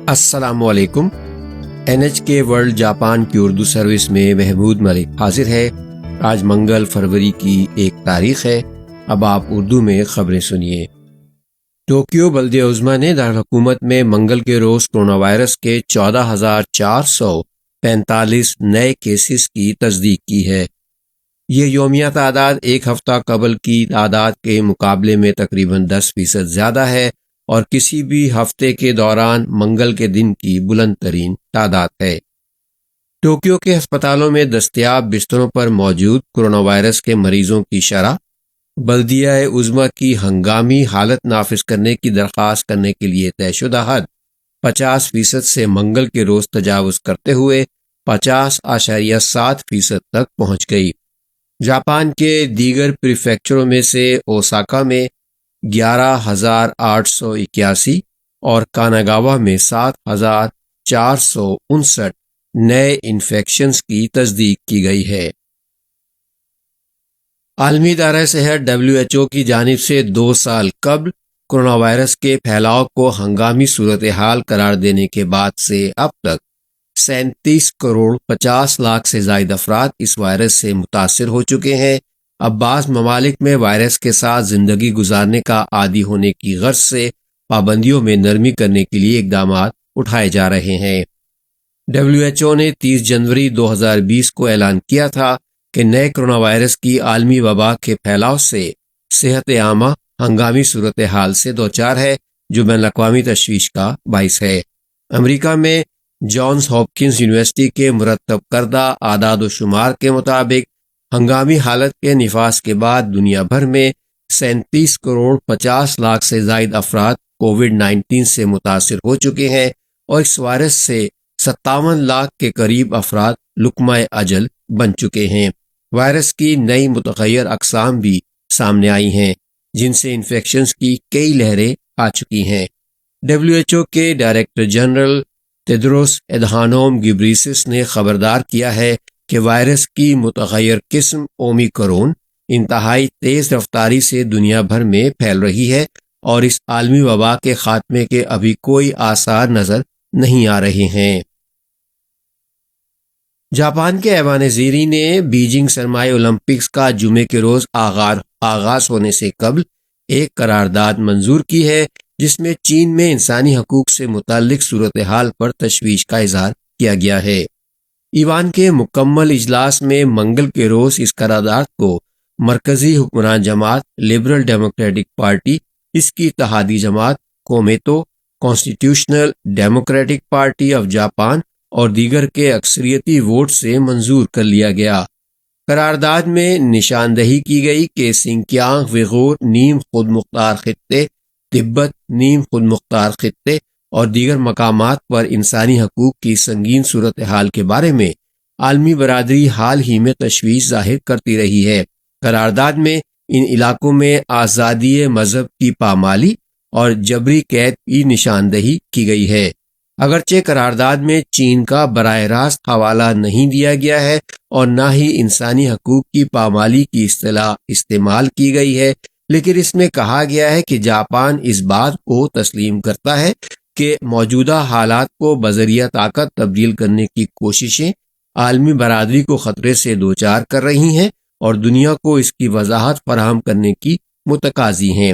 السلام علیکم۔ NHK world Japan کی اردو سروس میں محمود ملک حاضر ہے۔ آج منگل فروری کی 1 تاریخ ہے۔ اب آپ اردو میں خبریں سنیے۔ ٹوکیو بلدیہ عظمیٰ نے دارالحکومت میں منگل کے روز کورونا وائرس کے 14,445 نئے کیسز کی تصدیق کی ہے۔ یہ یومیہ تعداد ایک ہفتہ قبل کی تعداد کے مقابلے میں تقریباً 10% زیادہ ہے اور کسی بھی ہفتے کے دوران منگل کے دن کی بلند ترین تعداد ہے۔ ٹوکیو کے ہسپتالوں میں دستیاب بستروں پر موجود کورونا وائرس کے مریضوں کی شرح بلدیہ عظمیٰ کی ہنگامی حالت نافذ کرنے کی درخواست کرنے کے لیے طے شدہ حد 50% سے منگل کے روز تجاوز کرتے ہوئے 50.7% تک پہنچ گئی۔ جاپان کے دیگر پریفیکچروں میں سے اوساکا میں 11,881 اور کاناگاوا میں 7,459 نئے انفیکشنز کی تصدیق کی گئی ہے۔ عالمی ادارہ صحت WHO کی جانب سے 2 سال قبل کورونا وائرس کے پھیلاؤ کو ہنگامی صورتحال قرار دینے کے بعد سے اب تک 37,50,00,000 سے زائد افراد اس وائرس سے متاثر ہو چکے ہیں۔ اب بعض ممالک میں وائرس کے ساتھ زندگی گزارنے کا عادی ہونے کی غرض سے پابندیوں میں نرمی کرنے کے لیے اقدامات اٹھائے جا رہے ہیں۔ WHO نے 30 جنوری 2020 کو اعلان کیا تھا کہ نئے کورونا وائرس کی عالمی وبا کے پھیلاؤ سے صحت عامہ ہنگامی صورتحال سے دوچار ہے جو بین الاقوامی تشویش کا باعث ہے۔ امریکہ میں جانس ہاپکنز یونیورسٹی کے مرتب کردہ اعداد و شمار کے مطابق ہنگامی حالت کے نفاذ کے بعد دنیا بھر میں 37,50,00,000 سے زائد افراد کووڈ-19 سے متاثر ہو چکے ہیں اور اس وائرس سے 57 لاکھ کے قریب افراد لقمہ اجل بن چکے ہیں۔ وائرس کی نئی متغیر اقسام بھی سامنے آئی ہیں جن سے انفیکشنز کی کئی لہریں آ چکی ہیں۔ WHO کے ڈائریکٹر جنرل تیدروس ایدھانوم گیبریسس نے خبردار کیا ہے کہ وائرس کی متغیر قسم اومیکرون انتہائی تیز رفتاری سے دنیا بھر میں پھیل رہی ہے اور اس عالمی وبا کے خاتمے کے ابھی کوئی آثار نظر نہیں آ رہے ہیں۔ جاپان کے ایوان زیریں نے بیجنگ سرمائی اولمپکس کا جمعے کے روز آغاز ہونے سے قبل ایک قرارداد منظور کی ہے جس میں چین میں انسانی حقوق سے متعلق صورتحال پر تشویش کا اظہار کیا گیا ہے۔ ایوان کے مکمل اجلاس میں منگل کے روز اس قرارداد کو مرکزی حکمران جماعت لبرل ڈیموکریٹک پارٹی، اس کی اتحادی جماعت Komeito, Constitutional Democratic Party of Japan اور دیگر کے اکثریتی ووٹ سے منظور کر لیا گیا۔ قرارداد میں نشاندہی کی گئی کہ سنکیانگ ویغور نیم خود مختار خطے، تبت نیم خود مختار خطے اور دیگر مقامات پر انسانی حقوق کی سنگین صورتحال کے بارے میں عالمی برادری حال ہی میں تشویش ظاہر کرتی رہی ہے۔ قرارداد میں ان علاقوں میں آزادی مذہب کی پامالی اور جبری قید کی نشاندہی کی گئی ہے۔ اگرچہ قرارداد میں چین کا براہ راست حوالہ نہیں دیا گیا ہے اور نہ ہی انسانی حقوق کی پامالی کی اصطلاح استعمال کی گئی ہے، لیکن اس میں کہا گیا ہے کہ جاپان اس بات کو تسلیم کرتا ہے کہ موجودہ حالات کو بذریعہ طاقت تبدیل کرنے کی کوششیں عالمی برادری کو خطرے سے دوچار کر رہی ہیں اور دنیا کو اس کی وضاحت فراہم کرنے کی متقاضی ہیں۔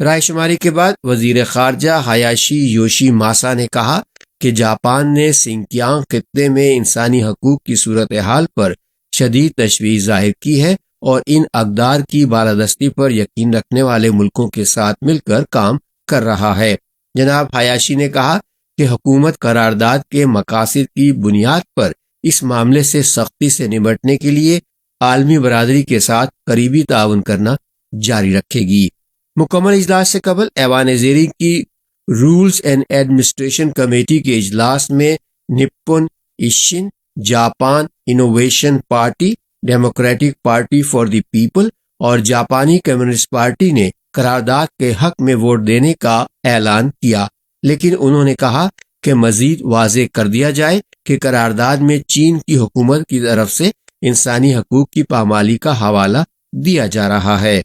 رائے شماری کے بعد وزیر خارجہ ہایاشی یوشی ماسا نے کہا کہ جاپان نے سنکیانگ خطے میں انسانی حقوق کی صورتحال پر شدید تشویش ظاہر کی ہے اور ان اقدار کی بالادستی پر یقین رکھنے والے ملکوں کے ساتھ مل کر کام کر رہا ہے۔ جناب ہایاشی نے کہا کہ حکومت قرارداد کے مقاصد کی بنیاد پر اس معاملے سے سختی سے نمٹنے کے لیے عالمی برادری کے ساتھ قریبی تعاون کرنا جاری رکھے گی۔ مکمل اجلاس سے قبل ایوان زیریں کی رولز اینڈ ایڈمنسٹریشن کمیٹی کے اجلاس میں نپن ایشن، Japan innovation party, democratic party for the people اور جاپانی کمیونسٹ پارٹی نے قرارداد کے حق میں ووٹ دینے کا اعلان کیا، لیکن انہوں نے کہا کہ مزید واضح کر دیا جائے کہ قرارداد میں چین کی حکومت کی طرف سے انسانی حقوق کی پامالی کا حوالہ دیا جا رہا ہے۔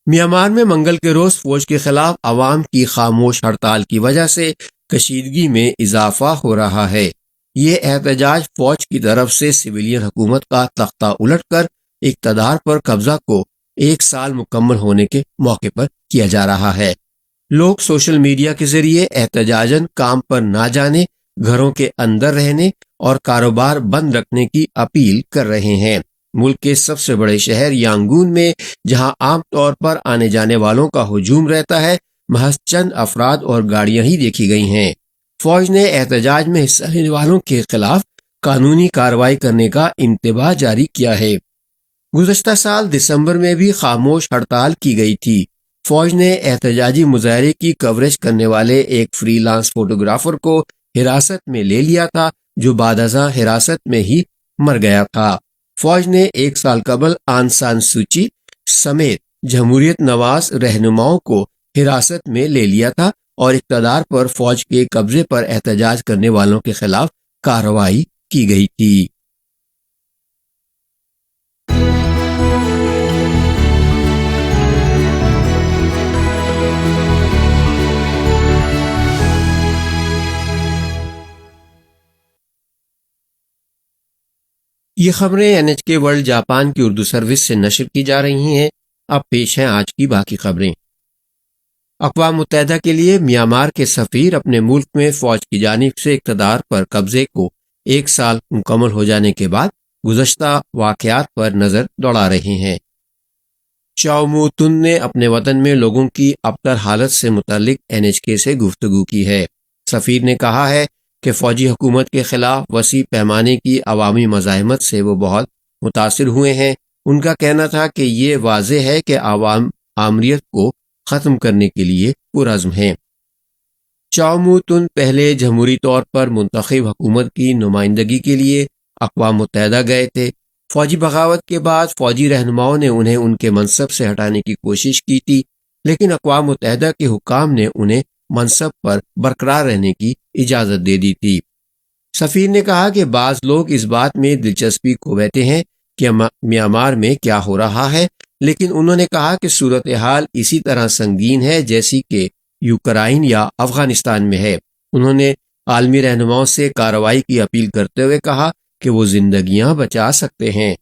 میانمار میں منگل کے روز فوج کے خلاف عوام کی خاموش ہڑتال کی وجہ سے کشیدگی میں اضافہ ہو رہا ہے۔ یہ احتجاج فوج کی طرف سے سویلین حکومت کا تختہ الٹ کر اقتدار پر قبضہ کو 1 سال مکمل ہونے کے موقع پر کیا جا رہا ہے۔ لوگ سوشل میڈیا کے ذریعے احتجاجاً کام پر نہ جانے، گھروں کے اندر رہنے اور کاروبار بند رکھنے کی اپیل کر رہے ہیں۔ ملک کے سب سے بڑے شہر یانگون میں، جہاں عام طور پر آنے جانے والوں کا ہجوم رہتا ہے، محض چند افراد اور گاڑیاں ہی دیکھی گئی ہیں۔ فوج نے احتجاج میں حصہ لینے والوں کے خلاف قانونی کارروائی کرنے کا انتباہ جاری کیا ہے۔ گزشتہ سال دسمبر میں بھی خاموش ہڑتال کی گئی تھی۔ فوج نے احتجاجی مظاہرے کی کوریج کرنے والے ایک فری لانس فوٹوگرافر کو حراست میں لے لیا تھا، جو بعد ازاں حراست میں ہی مر گیا تھا۔ فوج نے 1 سال قبل آن سان سوچی سمیت جمہوریت نواز رہنماؤں کو حراست میں لے لیا تھا اور اقتدار پر فوج کے قبضے پر احتجاج کرنے والوں کے خلاف کارروائی کی گئی تھی۔ یہ خبریں NHK ورلڈ جاپان کی اردو سروس سے نشر کی جا رہی ہیں۔ اب پیش ہیں آج کی باقی خبریں۔ اقوام متحدہ کے لیے میانمار کے سفیر اپنے ملک میں فوج کی جانب سے اقتدار پر قبضے کو 1 سال مکمل ہو جانے کے بعد گزشتہ واقعات پر نظر دوڑا رہے ہیں۔ چاؤ مو تن نے اپنے وطن میں لوگوں کی ابتر حالت سے متعلق NHK سے گفتگو کی ہے۔ سفیر نے کہا ہے کہ فوجی حکومت کے خلاف وسیع پیمانے کی عوامی مزاحمت سے وہ بہت متاثر ہوئے ہیں۔ ان کا کہنا تھا کہ یہ واضح ہے کہ عوام آمریت کو ختم کرنے کے لیے پرعزم ہیں۔ چاؤ مو تن پہلے جمہوری طور پر منتخب حکومت کی نمائندگی کے لیے اقوام متحدہ گئے تھے۔ فوجی بغاوت کے بعد فوجی رہنماؤں نے انہیں ان کے منصب سے ہٹانے کی کوشش کی تھی، لیکن اقوام متحدہ کے حکام نے انہیں منصب پر برقرار رہنے کی اجازت دے دی تھی۔ سفیر نے کہا کہ بعض لوگ اس بات میں دلچسپی کھوتے ہیں کہ میانمار میں کیا ہو رہا ہے، لیکن انہوں نے کہا کہ صورتحال اسی طرح سنگین ہے جیسی کہ یوکرائن یا افغانستان میں ہے۔ انہوں نے عالمی رہنماؤں سے کارروائی کی اپیل کرتے ہوئے کہا کہ وہ زندگیاں بچا سکتے ہیں۔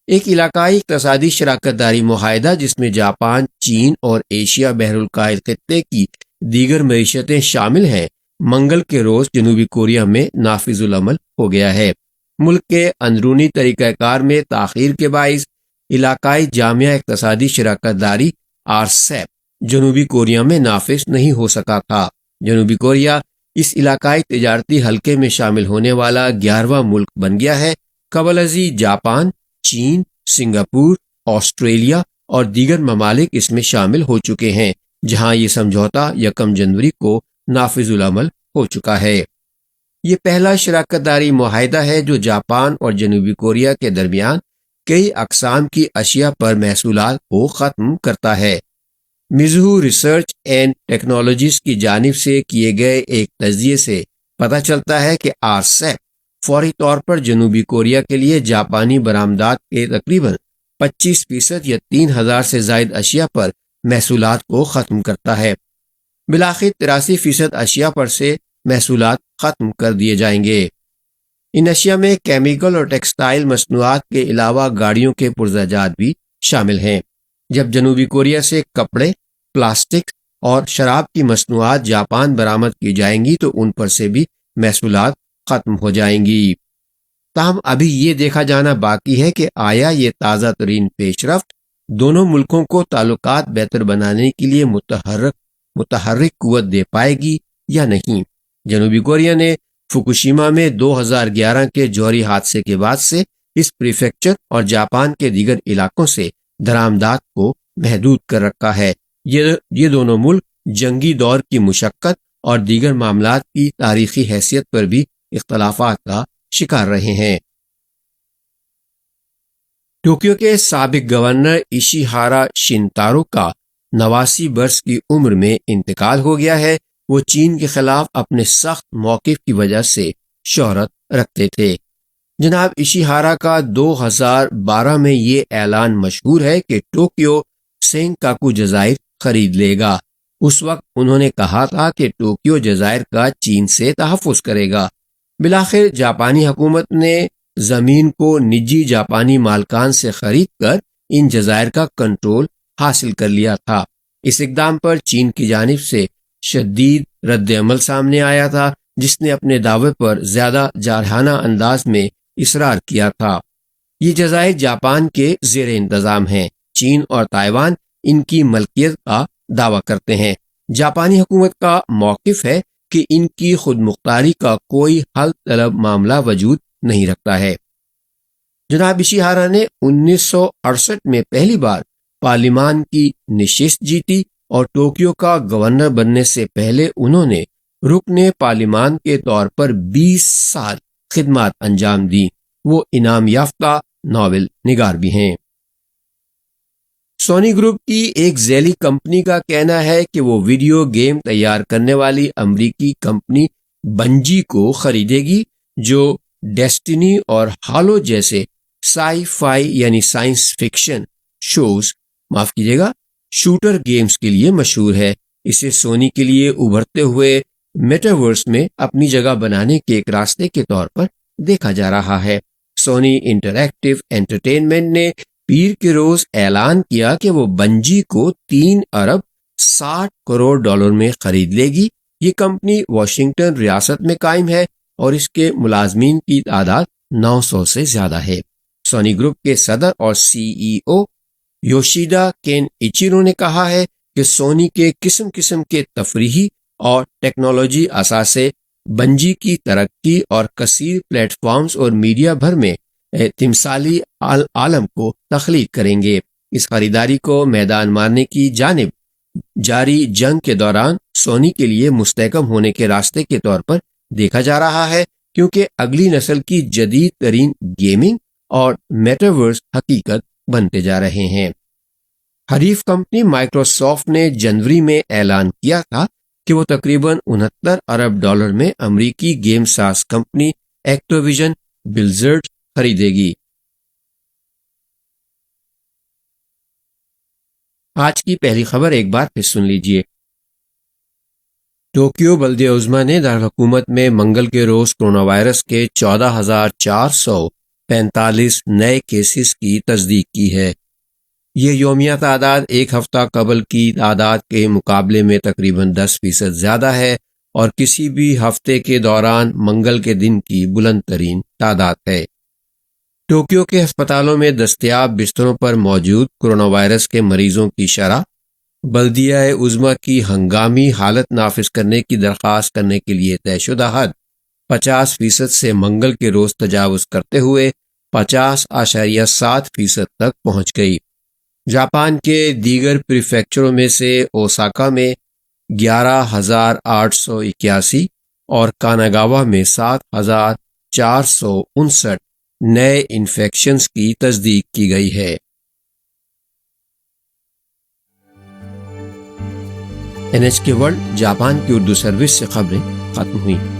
ایک علاقائی اقتصادی شراکت داری معاہدہ جس میں جاپان، چین اور ایشیا بحر الکاہل خطے کی دیگر معیشتیں شامل ہیں، منگل کے روز جنوبی کوریا میں نافذ العمل ہو گیا ہے۔ ملک کے اندرونی طریقہ کار میں تاخیر کے باعث علاقائی جامع اقتصادی شراکت داری RCEP جنوبی کوریا میں نافذ نہیں ہو سکا تھا۔ جنوبی کوریا اس علاقائی تجارتی حلقے میں شامل ہونے والا 11واں ملک بن گیا ہے۔ قبل ازیں جاپان، چین، سنگاپور، آسٹریلیا اور دیگر ممالک اس میں شامل ہو چکے ہیں، جہاں یہ سمجھوتا 1 جنوری کو نافذ العمل ہو چکا ہے۔ یہ پہلا شراکت داری معاہدہ ہے جو جاپان اور جنوبی کوریا کے درمیان کئی اقسام کی اشیاء پر محصولات کو ختم کرتا ہے۔ میزو ریسرچ اینڈ ٹیکنالوجیز کی جانب سے کیے گئے ایک تجزیے سے پتہ چلتا ہے کہ RCEP فوری طور پر جنوبی کوریا کے لیے جاپانی برآمدات کے تقریباً 25% یا 3000 سے زائد اشیاء پر محصولات کو ختم کرتا ہے۔ بالآخر 83% اشیاء پر سے محصولات ختم کر دیے جائیں گے۔ ان اشیاء میں کیمیکل اور ٹیکسٹائل مصنوعات کے علاوہ گاڑیوں کے پرزیجات بھی شامل ہیں۔ جب جنوبی کوریا سے کپڑے، پلاسٹک اور شراب کی مصنوعات جاپان برآمد کی جائیں گی تو ان پر سے بھی محصولات ختم ہو جائیں گی۔ تاہم ابھی یہ دیکھا جانا باقی ہے کہ آیا یہ تازہ ترین پیش رفت دونوں ملکوں کو تعلقات بہتر بنانے کے لیے متحرک قوت دے پائے گی یا نہیں۔ جنوبی کوریا نے فوکوشیما میں 2011 کے جوہری حادثے کے بعد سے اس پریفیکچر اور جاپان کے دیگر علاقوں سے درآمدات کو محدود کر رکھا ہے۔ یہ دونوں ملک جنگی دور کی مشقت اور دیگر معاملات کی تاریخی حیثیت پر بھی اختلافات کا شکار رہے ہیں۔ ٹوکیو کے سابق گورنر ایشیہارا شنتارو کا 89 برس کی عمر میں انتقال ہو گیا ہے۔ وہ چین کے خلاف اپنے سخت موقف کی وجہ سے شہرت رکھتے تھے۔ جناب ایشیہارا کا 2012 میں یہ اعلان مشہور ہے کہ ٹوکیو سینکاکو جزائر خرید لے گا۔ اس وقت انہوں نے کہا تھا کہ ٹوکیو جزائر کا چین سے تحفظ کرے گا۔ بالآخر جاپانی حکومت نے زمین کو نجی جاپانی مالکان سے خرید کر ان جزائر کا کنٹرول حاصل کر لیا تھا۔ اس اقدام پر چین کی جانب سے شدید رد عمل سامنے آیا تھا، جس نے اپنے دعوے پر زیادہ جارحانہ انداز میں اصرار کیا تھا۔ یہ جزائر جاپان کے زیر انتظام ہیں۔ چین اور تائیوان ان کی ملکیت کا دعویٰ کرتے ہیں۔ جاپانی حکومت کا موقف ہے کہ ان کی خود مختاری کا کوئی حل طلب معاملہ وجود نہیں رکھتا ہے۔ جناب اشیہارا نے 1968 میں پہلی بار پارلیمان کی نشست جیتی اور ٹوکیو کا گورنر بننے سے پہلے انہوں نے رکن پارلیمان کے طور پر 20 سال خدمات انجام دی۔ وہ انعام یافتہ ناول نگار بھی ہیں۔ سونی گروپ کی ایک ذیلی کمپنی کا کہنا ہے کہ وہ ویڈیو گیم تیار کرنے والی امریکی کمپنی بنجی کو خریدے گی، جو ڈیسٹینی اور ہالو جیسے سائی فائی یعنی سائنس فکشن شوٹر گیمز کے لیے مشہور ہے۔ اسے سونی کے لیے ابھرتے ہوئے میٹاورس میں اپنی جگہ بنانے کے ایک راستے کے طور پر دیکھا جا رہا ہے۔ سونی انٹریکٹیو انٹرٹینمنٹ نے پیر کے روز اعلان کیا کہ وہ بنجی کو $3 ارب 60 کروڑ میں خرید لے گی۔ یہ کمپنی واشنگٹن ریاست میں قائم ہے اور اس کے ملازمین کی تعداد 900 سے زیادہ ہے۔ سونی گروپ کے صدر اور CEO یوشیدا کین ایچیرو نے کہا ہے کہ سونی کے قسم قسم کے تفریحی اور ٹیکنالوجی اثاثے بنجی کی ترقی اور کثیر پلیٹ فارمز اور میڈیا بھر میں تمثالی عالم کو تخلیق کریں گے۔ اس خریداری کو میدان مارنے کی جانب جاری جنگ کے دوران سونی کے لیے مستحکم ہونے کے راستے کے طور پر دیکھا جا رہا ہے، کیونکہ اگلی نسل کی جدید ترین گیمنگ اور میٹاورس حقیقت بنتے جا رہے ہیں۔ حریف کمپنی مائکروسافٹ نے جنوری میں اعلان کیا تھا کہ وہ تقریباً $69 ارب میں امریکی گیم ساز کمپنی ایکٹیویژن بلیزرڈ خریدے گی۔ آج کی پہلی خبر ایک بار پھر سن لیجیے۔ ٹوکیو بلدیہ عظمیٰ نے دارالحکومت میں منگل کے روز کورونا وائرس کے 14,445 نئے کیسز کی تصدیق کی ہے۔ یہ یومیہ تعداد ایک ہفتہ قبل کی تعداد کے مقابلے میں تقریباً 10% زیادہ ہے اور کسی بھی ہفتے کے دوران منگل کے دن کی بلند ترین تعداد ہے۔ ٹوکیو کے ہسپتالوں میں دستیاب بستروں پر موجود کورونا وائرس کے مریضوں کی شرح بلدیہ عظمیٰ کی ہنگامی حالت نافذ کرنے کی درخواست کرنے کے لیے طے شدہ حد 50% سے منگل کے روز تجاوز کرتے ہوئے 50.7% تک پہنچ گئی۔ جاپان کے دیگر پریفیکچروں میں سے اوساکا میں 11,881 اور کاناگاوا میں 7,459 نئے انفیکشنز کی تصدیق کی گئی ہے۔ NHK ورلڈ جاپان کی اردو سروس سے خبریں ختم ہوئیں۔